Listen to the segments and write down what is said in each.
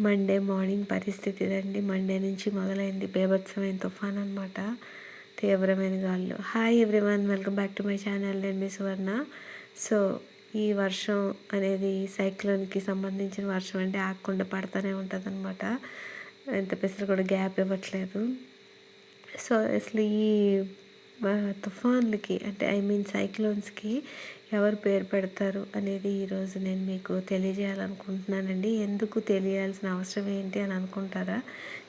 Monday morning పరిస్థితి ఇదండి. Monday నుంచి మొదలైంది బీభత్సమైన తుఫాన్ అనమాట. తీవ్రమైన గాలులు. Hi everyone, welcome back to my channel. నేను మీ సువర్ణ. సో ఈ వర్షం అనేది సైక్లోన్కి సంబంధించిన వర్షం అంటే ఆగకుండా పడుతూనే ఉంటుంది అనమాట. ఎంత పెసరు కూడా గ్యాప్ ఇవ్వట్లేదు. సో అసలు ఈ తుఫాన్లకి అంటే సైక్లోన్స్కి ఎవరు పేరు పెడతారు అనేది ఈరోజు నేను మీకు తెలియజేయాలనుకుంటున్నానండి. ఎందుకు తెలియాల్సిన అవసరం ఏంటి అని అనుకుంటారా?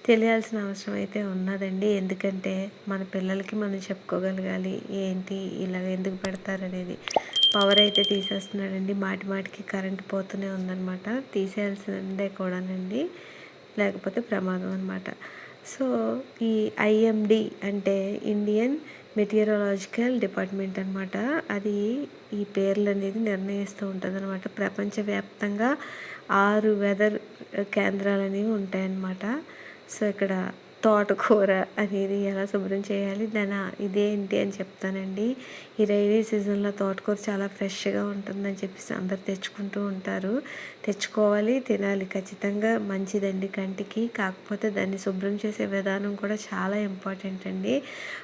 తెలియాల్సిన అవసరం అయితే ఉన్నదండి. ఎందుకంటే మన పిల్లలకి మనం చెప్పుకోగలగాలి ఏంటి ఇలా ఎందుకు పెడతారనేది. పవర్ అయితే తీసేస్తున్నాడండి, మాటి మాటికి కరెంట్ పోతూనే ఉందన్నమాట. తీసేయాల్సిందే కూడానండి, లేకపోతే ప్రమాదం అనమాట. సో ఈ ఐఎండి అంటే ఇండియన్ మెటీరియలాజికల్ డిపార్ట్మెంట్ అనమాట. అది ఈ పేర్లు అనేది నిర్ణయిస్తూ ఉంటుంది అనమాట. ప్రపంచవ్యాప్తంగా 6 వెదర్ కేంద్రాలు అనేవి ఉంటాయన్నమాట. సో ఇక్కడ తోటకూర అనేది ఎలా శుభ్రం చేయాలి, ఇదేంటి అని చెప్తానండి. ఈ రైనీ సీజన్లో తోటకూర చాలా ఫ్రెష్గా ఉంటుందని చెప్పేసి అందరు తెచ్చుకుంటూ ఉంటారు. తెచ్చుకోవాలి, తినాలి, ఖచ్చితంగా మంచిదండి కంటికి. కాకపోతే దాన్ని శుభ్రం చేసే విధానం కూడా చాలా ఇంపార్టెంట్ అండి.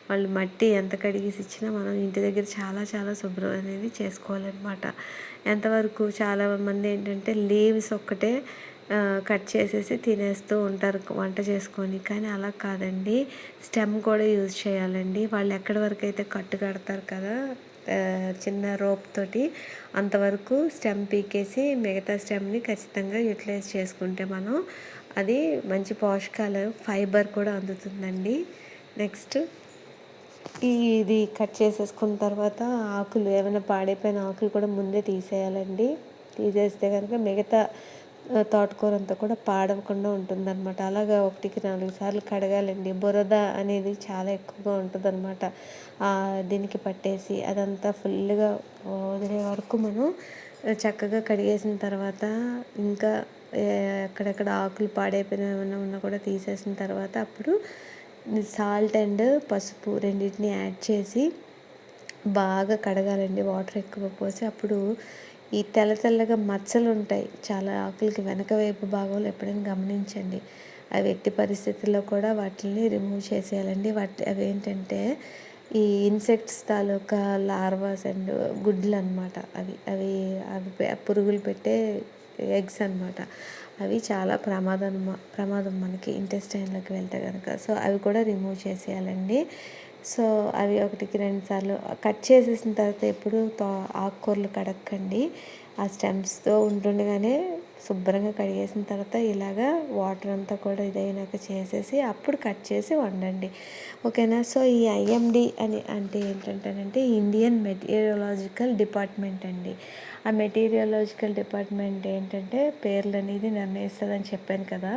వాళ్ళు మట్టి ఎంత కడిగేసి ఇచ్చినా మనం ఇంటి దగ్గర చాలా చాలా శుభ్రం అనేది చేసుకోవాలన్నమాట. ఎంతవరకు చాలామంది ఏంటంటే లీవ్స్ ఒక్కటే కట్ చేసేసి తినేస్తూ ఉంటారు వంట చేసుకొని. కానీ అలా కాదండి, స్టెమ్ కూడా యూజ్ చేయాలండి. వాళ్ళు ఎక్కడి వరకు అయితే కట్టు కడతారు కదా చిన్న రోప్ తోటి, అంతవరకు స్టెమ్ పీకేసి మిగతా స్టెమ్ని ఖచ్చితంగా యూటిలైజ్ చేసుకుంటే మనం అది మంచి పోషకాలు ఫైబర్ కూడా అందుతుందండి. నెక్స్ట్ ఇది కట్ చేసేసుకున్న తర్వాత ఆకులు ఏమైనా పాడైపోయిన ఆకులు కూడా ముందే తీసేయాలండి. తీసేస్తే కనుక మిగతా తోటకూర అంతా కూడా పాడవకుండా ఉంటుందన్నమాట. అలాగా 1కి 4 సార్లు కడగాలండి. బురద అనేది చాలా ఎక్కువగా ఉంటుందన్నమాట. దీనికి పట్టేసి అదంతా ఫుల్గా వదిలే వరకు మనం చక్కగా కడిగేసిన తర్వాత ఇంకా అక్కడక్కడ ఆకులు పాడైపోయిన ఏమైనా ఉన్నా కూడా తీసేసిన తర్వాత అప్పుడు సాల్ట్ అండ్ పసుపు రెండింటిని యాడ్ చేసి బాగా కడగాలండి. వాటర్ ఎక్కువ పోసి అప్పుడు ఈ తెల్లగా మచ్చలు ఉంటాయి చాలా ఆకులకి వెనక వైపు భాగంలో, ఎప్పుడైనా గమనించండి. అవి ఎట్టి పరిస్థితుల్లో కూడా వాటిని రిమూవ్ చేసేయాలండి. అవి ఏంటంటే ఈ ఇన్సెక్ట్స్ తాలూకా లార్వాస్ అండ్ గుడ్లు అనమాట. అవి అవి అవి పురుగులు పెట్టే ఎగ్స్ అనమాట. అవి చాలా ప్రమాదం మనకి ఇంటెస్టైన్లోకి వెళ్తే కనుక. సో అవి కూడా రిమూవ్ చేసేయాలండి. సో అవి 1కి 2 సార్లు కట్ చేసేసిన తర్వాత ఎప్పుడు ఆకుకూరలు కడక్కండి. ఆ స్టెమ్స్తో ఉంటుండగానే శుభ్రంగా కడిగేసిన తర్వాత ఇలాగా వాటర్ అంతా కూడా ఇదైనాక చేసేసి అప్పుడు కట్ చేసి వండండి. ఓకేనా? సో ఈ ఐఎండి అంటే ఏంటంటేనంటే ఇండియన్ మెటీరియలాజికల్ డిపార్ట్మెంట్ అండి. ఆ మెటీరియలాజికల్ డిపార్ట్మెంట్ ఏంటంటే పేర్లు అనేది నిర్ణయిస్తుందని చెప్పాను కదా.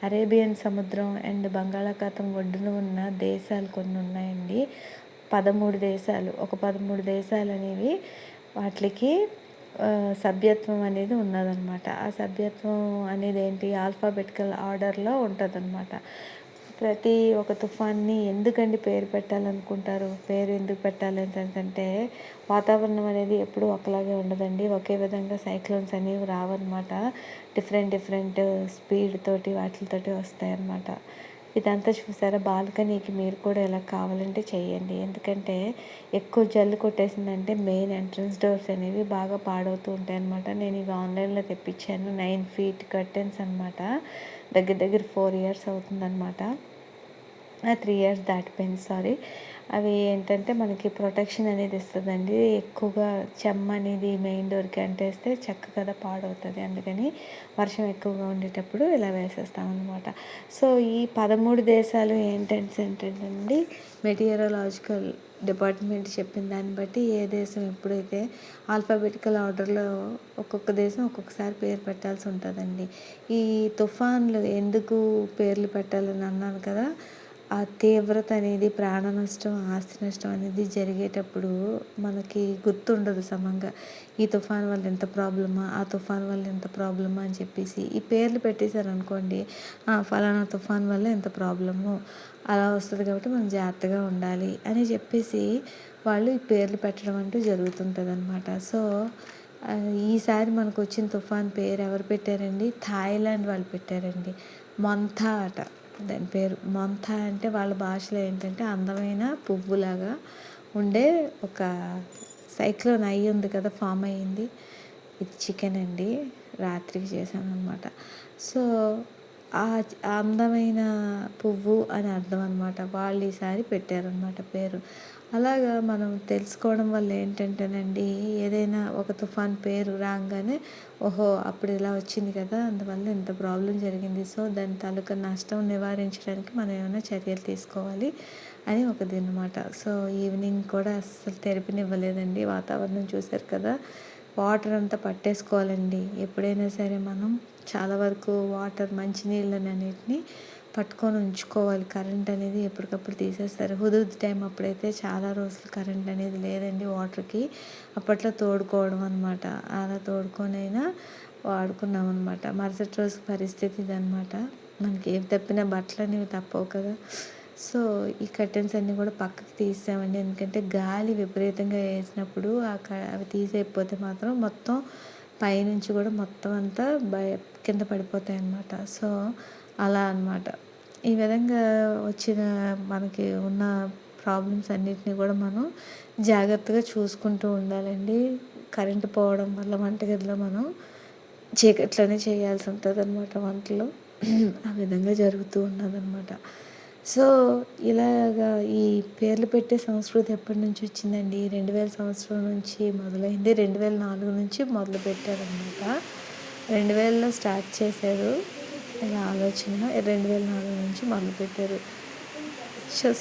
అరేబియన్ సముద్రం అండ్ బంగాళాఖాతం ఒడ్డున ఉన్న దేశాలు కొన్ని ఉన్నాయండి. 13 దేశాలు. 13 దేశాలు అనేవి వాటికి సభ్యత్వం అనేది ఉన్నదన్నమాట. ఆ సభ్యత్వం అనేది ఏంటి, ఆల్ఫాబెటికల్ ఆర్డర్లో ఉంటుందన్నమాట. ప్రతి ఒక్క తుఫాన్ని ఎందుకండి పేరు పెట్టాలనుకుంటారు? పేరు ఎందుకు పెట్టాలి అంటే వాతావరణం అనేది ఎప్పుడూ ఒకలాగే ఉండదండి. ఒకే విధంగా సైక్లోన్స్ అనేవి రావన్నమాట. డిఫరెంట్ స్పీడ్ తోటి వాటితోటి వస్తాయన్నమాట. ఇదంతా చూసారా? బాల్కనీకి మీరు కూడా ఎలా కావాలంటే చేయండి. ఎందుకంటే ఎక్కువ జల్లు కొట్టేసిందంటే మెయిన్ ఎంట్రన్స్ డోర్స్ అనేవి బాగా పాడవుతూ ఉంటాయి అన్నమాట. నేను ఇవి ఆన్లైన్లో తెప్పించాను. 9 feet కర్టెన్స్ అనమాట. దగ్గర 4 years అవుతుందన్నమాట. 3 years దాటిపోయింది, సారీ. అవి ఏంటంటే మనకి ప్రొటెక్షన్ అనేది ఇస్తుందండి. ఎక్కువగా చెమ్మ అనేది మెయిన్ డోర్కి అంటేస్తే చెక్క కదా పాడవుతుంది. అందుకని వర్షం ఎక్కువగా ఉండేటప్పుడు ఇలా వేసేస్తామన్నమాట. సో ఈ 13 దేశాలు ఏంటంటే మెటీరియలాజికల్ డిపార్ట్మెంట్ చెప్పిన దాన్ని బట్టి ఏ దేశం ఎప్పుడైతే ఆల్ఫాబెటికల్ ఆర్డర్లో ఒక్కొక్క దేశం ఒక్కొక్కసారి పేరు పెట్టాల్సి ఉంటుందండి. ఈ తుఫాన్లు ఎందుకు పేర్లు పెట్టాలని అన్నాను కదా. ఆ తీవ్రత అనేది, ప్రాణ నష్టం, ఆస్తి నష్టం అనేది జరిగేటప్పుడు మనకి గుర్తుండదు సమంగా. ఈ తుఫాన్ వల్ల ఎంత ప్రాబ్లమా, ఆ తుఫాన్ వల్ల ఎంత ప్రాబ్లమా అని చెప్పేసి ఈ పేర్లు పెట్టేశారనుకోండి, ఫలానా తుఫాన్ వల్ల ఎంత ప్రాబ్లము అలా వస్తుంది కాబట్టి మనం జాగ్రత్తగా ఉండాలి అని చెప్పేసి వాళ్ళు ఈ పేర్లు పెట్టడం అంటూ జరుగుతుంటుంది అనమాట. సో ఈసారి మనకు వచ్చిన తుఫాన్ పేరు ఎవరు పెట్టారండి? థాయిలాండ్ వాళ్ళు పెట్టారండి. మొంతా అట దాని పేరు. మొంతా అంటే వాళ్ళ భాషలో ఏంటంటే అందమైన పువ్వులాగా ఉండే ఒక సైక్లోన్ అయ్యి ఉంది కదా, ఫామ్ అయ్యింది. ఇది చికెన్ అండి, రాత్రికి చేశాను అనమాట. సో ఆ అందమైన పువ్వు అని అర్థం అనమాట. వాళ్ళు ఈసారి పెట్టారనమాట పేరు. అలాగా మనం తెలుసుకోవడం వల్ల ఏంటంటేనండి, ఏదైనా ఒక తుఫాన్ పేరు రాగానే ఓహో అప్పుడు ఇలా వచ్చింది కదా, అందువల్ల ఇంత ప్రాబ్లం జరిగింది, సో దాని తాలూకా నష్టం నివారించడానికి మనం ఏమైనా చర్యలు తీసుకోవాలి అని ఒకది అనమాట. సో ఈవినింగ్ కూడా అస్సలు తెరిపినివ్వలేదండి. వాతావరణం చూశారు కదా, వాటర్ అంతా పట్టేసుకోవాలండి. ఎప్పుడైనా సరే మనం చాలా వరకు వాటర్ మంచినీళ్ళనన్నిటిని పట్టుకొని ఉంచుకోవాలి. కరెంట్ అనేది ఎప్పటికప్పుడు తీసేస్తారు. హుదూద్ టైం అప్పుడైతే చాలా రోజులు కరెంట్ అనేది లేదండి వాటర్కి. అప్పట్లో తోడుకోవడం అనమాట. అలా తోడుకొనైనా వాడుకున్నాం అనమాట. మరుసటి రోజు పరిస్థితి ఇదనమాట. మనకి ఏం తప్పినా బట్టలు అనేవి తప్పవు కదా. సో ఈ కర్టెన్స్ అన్నీ కూడా పక్కకి తీసామండి. ఎందుకంటే గాలి విపరీతంగా వేసినప్పుడు అవి తీసేయకపోతే మాత్రం మొత్తం పైనుంచి కూడా మొత్తం అంతా కింద పడిపోతాయి అన్నమాట. సో అలా అనమాట. ఈ విధంగా వచ్చిన మనకి ఉన్న ప్రాబ్లమ్స్ అన్నిటిని కూడా మనం జాగ్రత్తగా చూసుకుంటూ ఉండాలండి. కరెంటు పోవడం వల్ల వంటగదిలో మనం చీకట్లోనే చేయాల్సి ఉంటుంది అనమాట వంటలు. ఆ విధంగా జరుగుతూ ఉన్నదన్నమాట. సో ఇలాగా ఈ పేర్లు పెట్టే సంస్కృతి ఎప్పటి నుంచి వచ్చిందండి? 2000 సంవత్సరం నుంచి మొదలైంది. 2004 నుంచి మొదలుపెట్టారనమాట. 2000లో స్టార్ట్ చేశారు ఇలా ఆలోచన. 2004 నుంచి మొదలుపెట్టారు.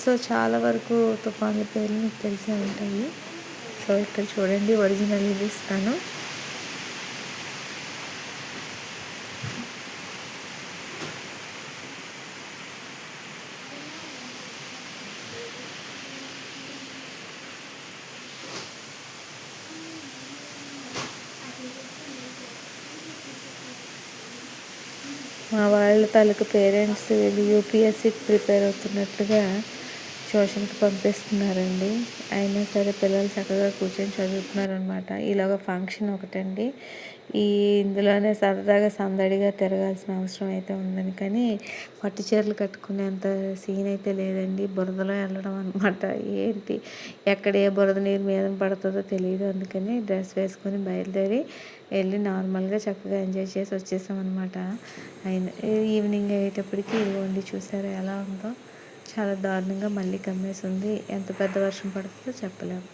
సో చాలా వరకు తుఫాన్ల పేర్లు మీకు తెలిసే ఉంటాయి. సో ఇక్కడ చూడండి, ఒరిజినల్ ఇది ఇస్తాను. మా వాళ్ళ తాలూకు పేరెంట్స్ వీళ్ళు యూపీఎస్సీకి ప్రిపేర్ అవుతున్నట్లుగా ట్యూషన్కి పంపిస్తున్నారండి. అయినా సరే పిల్లలు చక్కగా కూర్చొని చదువుతున్నారనమాట. ఇలాగ ఫంక్షన్ ఒకటండి. ఇందులోనే సరదాగా సందడిగా తిరగాల్సిన అవసరం అయితే ఉందని, కానీ పట్టు చీరలు కట్టుకునేంత సీన్ అయితే లేదండి. బురదలో వెళ్ళడం అనమాట. ఏంటి ఎక్కడ ఏ బురద నీరు మీద పడుతుందో తెలియదు. అందుకని డ్రెస్ వేసుకొని బయలుదేరి వెళ్ళి నార్మల్గా చక్కగా ఎంజాయ్ చేసి వచ్చేసామన్నమాట. ఈవినింగ్ అయ్యేటప్పటికి ఇదిగోండి చూసారా ఎలా ఉందో. చాలా దారుణంగా మళ్ళీ కమ్మేసింది. ఎంత పెద్ద వర్షం పడుతుందో చెప్పలేము.